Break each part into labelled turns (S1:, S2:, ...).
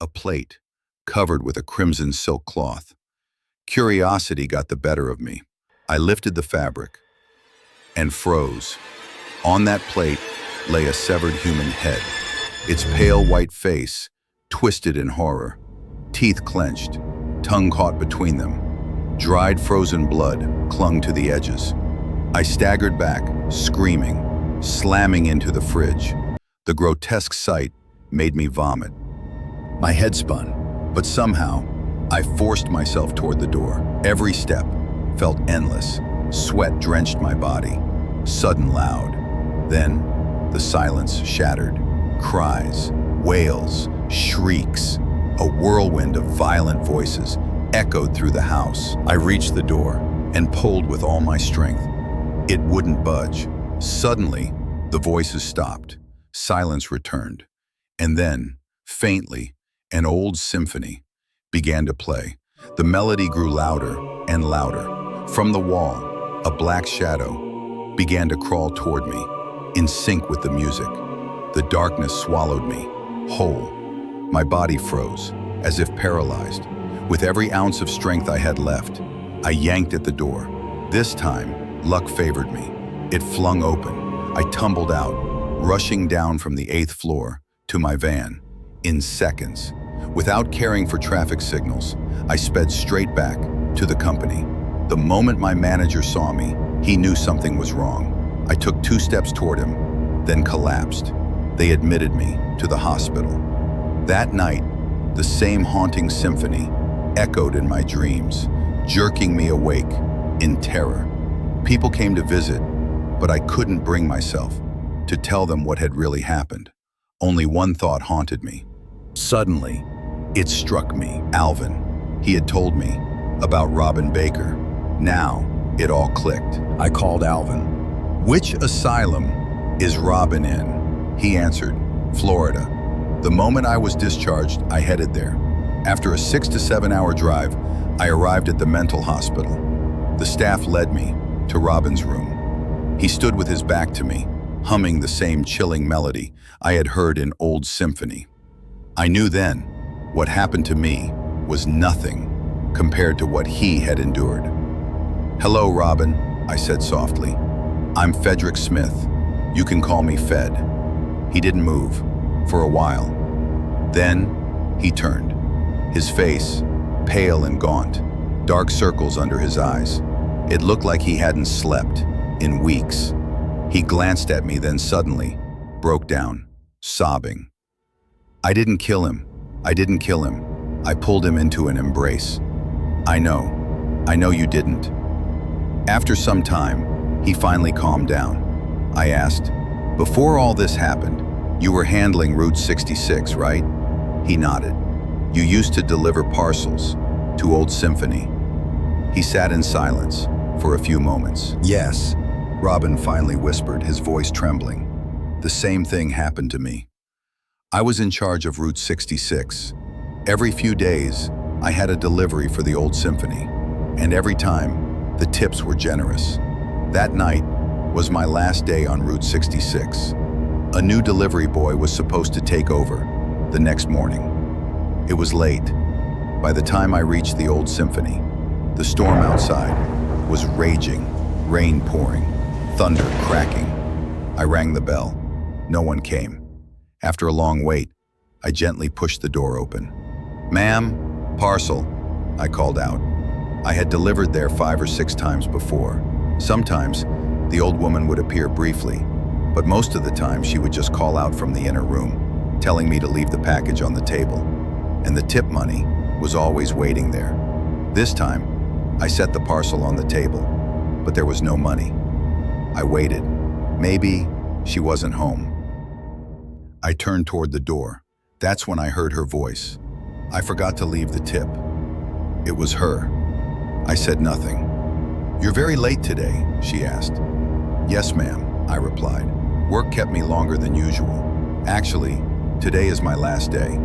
S1: a plate, covered with a crimson silk cloth. Curiosity got the better of me. I lifted the fabric and froze. On that plate lay a severed human head, its pale white face twisted in horror, teeth clenched, tongue caught between them. Dried frozen blood clung to the edges. I staggered back, screaming, slamming into the fridge. The grotesque sight made me vomit. My head spun, but somehow I forced myself toward the door. Every step felt endless. Sweat drenched my body, sudden loud. Then the silence shattered. Cries, wails, shrieks. A whirlwind of violent voices echoed through the house. I reached the door and pulled with all my strength. It wouldn't budge. Suddenly, the voices stopped. Silence returned. And then, faintly, an old symphony began to play. The melody grew louder and louder. From the wall, a black shadow began to crawl toward me, in sync with the music. The darkness swallowed me, whole. My body froze, as if paralyzed. With every ounce of strength I had left, I yanked at the door. This time, luck favored me. It flung open. I tumbled out, rushing down from the 8th floor to my van. In seconds, without caring for traffic signals, I sped straight back to the company. The moment my manager saw me, he knew something was wrong. I took 2 steps toward him, then collapsed. They admitted me to the hospital. That night, the same haunting symphony echoed in my dreams, jerking me awake in terror. People came to visit, but I couldn't bring myself to tell them what had really happened. Only one thought haunted me. Suddenly, it struck me. Alvin. He had told me about Robin Baker. Now, it all clicked. I called Alvin. "Which asylum is Robin in?" He answered, "Florida." The moment I was discharged, I headed there. After a 6 to 7 hour drive, I arrived at the mental hospital. The staff led me to Robin's room. He stood with his back to me, humming the same chilling melody I had heard in old symphony. I knew then what happened to me was nothing compared to what he had endured. "Hello, Robin," I said softly. "I'm Frederick Smith. You can call me Fed." He didn't move for a while. Then he turned, his face pale and gaunt, dark circles under his eyes. It looked like he hadn't slept in weeks. He glanced at me, then suddenly broke down, sobbing. "I didn't kill him. I didn't kill him." I pulled him into an embrace. I know you didn't." After some time, he finally calmed down. I asked, "Before all this happened, you were handling Route 66, right?" He nodded. "You used to deliver parcels to old Symphony." He sat in silence for a few moments. "Yes," Robin finally whispered, his voice trembling. "The same thing happened to me. I was in charge of Route 66. Every few days, I had a delivery for the old Symphony, and every time, the tips were generous. That night was my last day on Route 66. A new delivery boy was supposed to take over the next morning. It was late. By the time I reached the old Symphony, the storm outside was raging, rain pouring, thunder cracking. I rang the bell. No one came. After a long wait, I gently pushed the door open. "Ma'am, parcel," I called out. I had delivered there 5 or 6 times before. Sometimes, the old woman would appear briefly, but most of the time she would just call out from the inner room, telling me to leave the package on the table. And the tip money was always waiting there. This time, I set the parcel on the table, but there was no money. I waited. Maybe she wasn't home. I turned toward the door. That's when I heard her voice. I forgot to leave the tip. It was her. I said nothing. "You're very late today," she asked. "Yes, ma'am," I replied. "Work kept me longer than usual. Actually, today is my last day.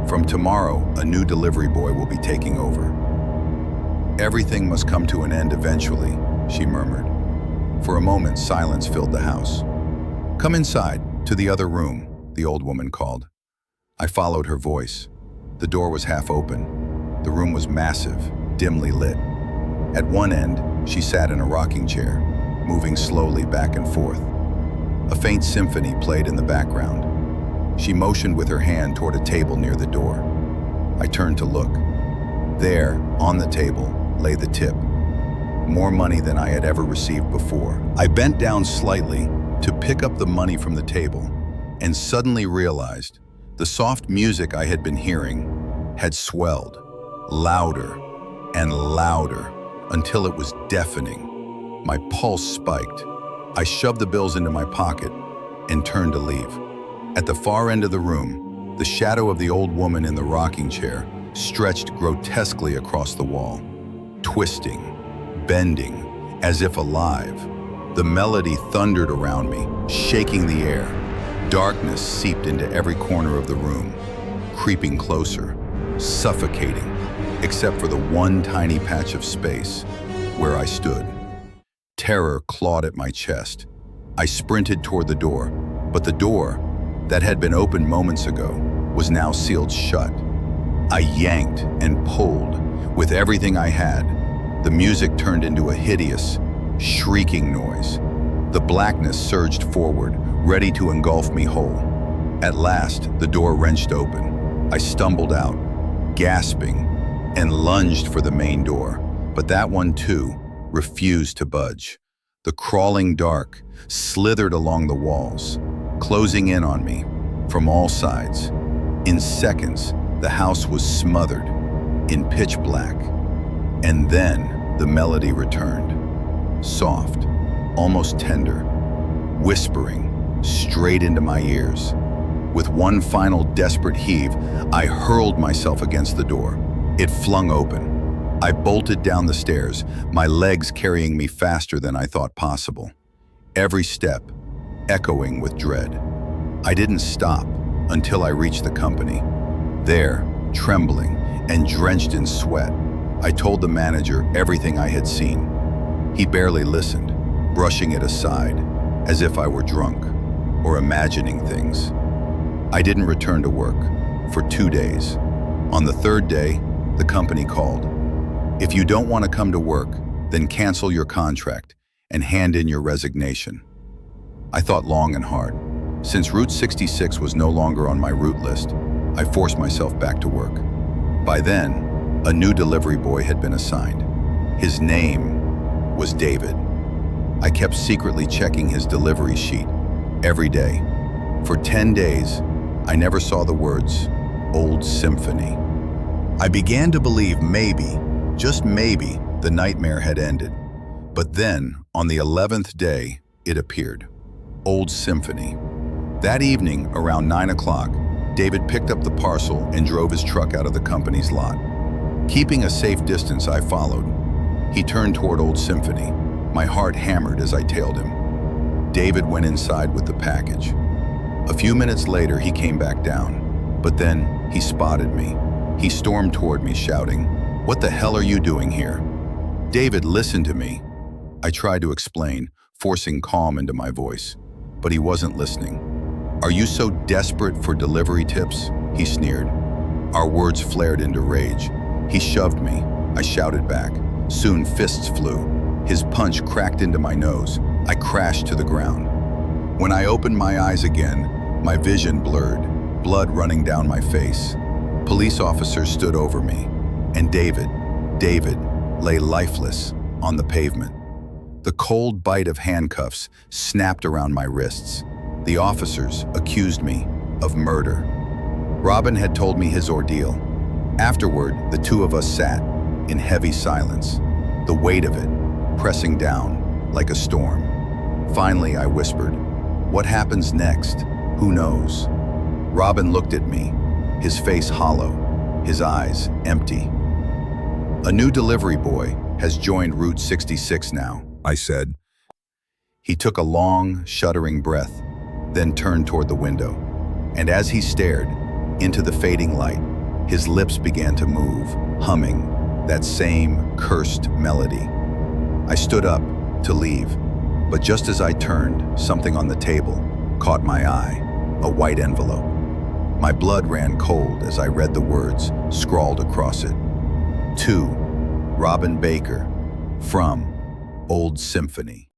S1: From tomorrow, a new delivery boy will be taking over." "Everything must come to an end eventually," she murmured. For a moment, silence filled the house. "Come inside, to the other room," the old woman called. I followed her voice. The door was half open. The room was massive, dimly lit. At one end, she sat in a rocking chair, moving slowly back and forth. A faint symphony played in the background. She motioned with her hand toward a table near the door. I turned to look. There, on the table, lay the tip. More money than I had ever received before. I bent down slightly to pick up the money from the table and suddenly realized the soft music I had been hearing had swelled, louder and louder, until it was deafening. My pulse spiked. I shoved the bills into my pocket and turned to leave. At the far end of the room, the shadow of the old woman in the rocking chair stretched grotesquely across the wall, twisting, bending, as if alive. The melody thundered around me, shaking the air. Darkness seeped into every corner of the room, creeping closer, suffocating, except for the one tiny patch of space where I stood. Terror clawed at my chest. I sprinted toward the door, but the door, that had been opened moments ago, was now sealed shut. I yanked and pulled with everything I had. The music turned into a hideous, shrieking noise. The blackness surged forward, ready to engulf me whole. At last, the door wrenched open. I stumbled out, gasping, and lunged for the main door, but that one too refused to budge. The crawling dark slithered along the walls, closing in on me from all sides. In seconds, the house was smothered in pitch black. And then the melody returned, soft, almost tender, whispering straight into my ears. With one final desperate heave, I hurled myself against the door. It flung open. I bolted down the stairs, my legs carrying me faster than I thought possible. Every step echoing with dread. I didn't stop until I reached the company. There, trembling and drenched in sweat, I told the manager everything I had seen. He barely listened, brushing it aside, as if I were drunk or imagining things. I didn't return to work for 2 days. On the third day, the company called. If you don't want to come to work, then cancel your contract and hand in your resignation. I thought long and hard. Since Route 66 was no longer on my route list, I forced myself back to work. By then, a new delivery boy had been assigned. His name was David. I kept secretly checking his delivery sheet every day. For 10 days, I never saw the words, "Old Symphony." I began to believe maybe, just maybe, the nightmare had ended. But then, on the 11th day, it appeared. Old Symphony. That evening, around 9 o'clock, David picked up the parcel and drove his truck out of the company's lot. Keeping a safe distance, I followed. He turned toward Old Symphony. My heart hammered as I tailed him. David went inside with the package. A few minutes later, he came back down, but then he spotted me. He stormed toward me, shouting, "What the hell are you doing here?" "David, listen to me." I tried to explain, forcing calm into my voice, but he wasn't listening. "Are you so desperate for delivery tips?" he sneered. Our words flared into rage. He shoved me. I shouted back. Soon fists flew. His punch cracked into my nose. I crashed to the ground. When I opened my eyes again, my vision blurred, blood running down my face. Police officers stood over me, and David lay lifeless on the pavement. The cold bite of handcuffs snapped around my wrists. The officers accused me of murder. Robin had told me his ordeal. Afterward, the two of us sat in heavy silence, the weight of it pressing down like a storm. Finally, I whispered, "What happens next? Who knows?" Robin looked at me, his face hollow, his eyes empty. "A new delivery boy has joined Route 66 now," I said. He took a long, shuddering breath, then turned toward the window. And as he stared into the fading light, his lips began to move, humming that same cursed melody. I stood up to leave, but just as I turned, something on the table caught my eye, a white envelope. My blood ran cold as I read the words scrawled across it. To Robin Baker, from Old Symphony.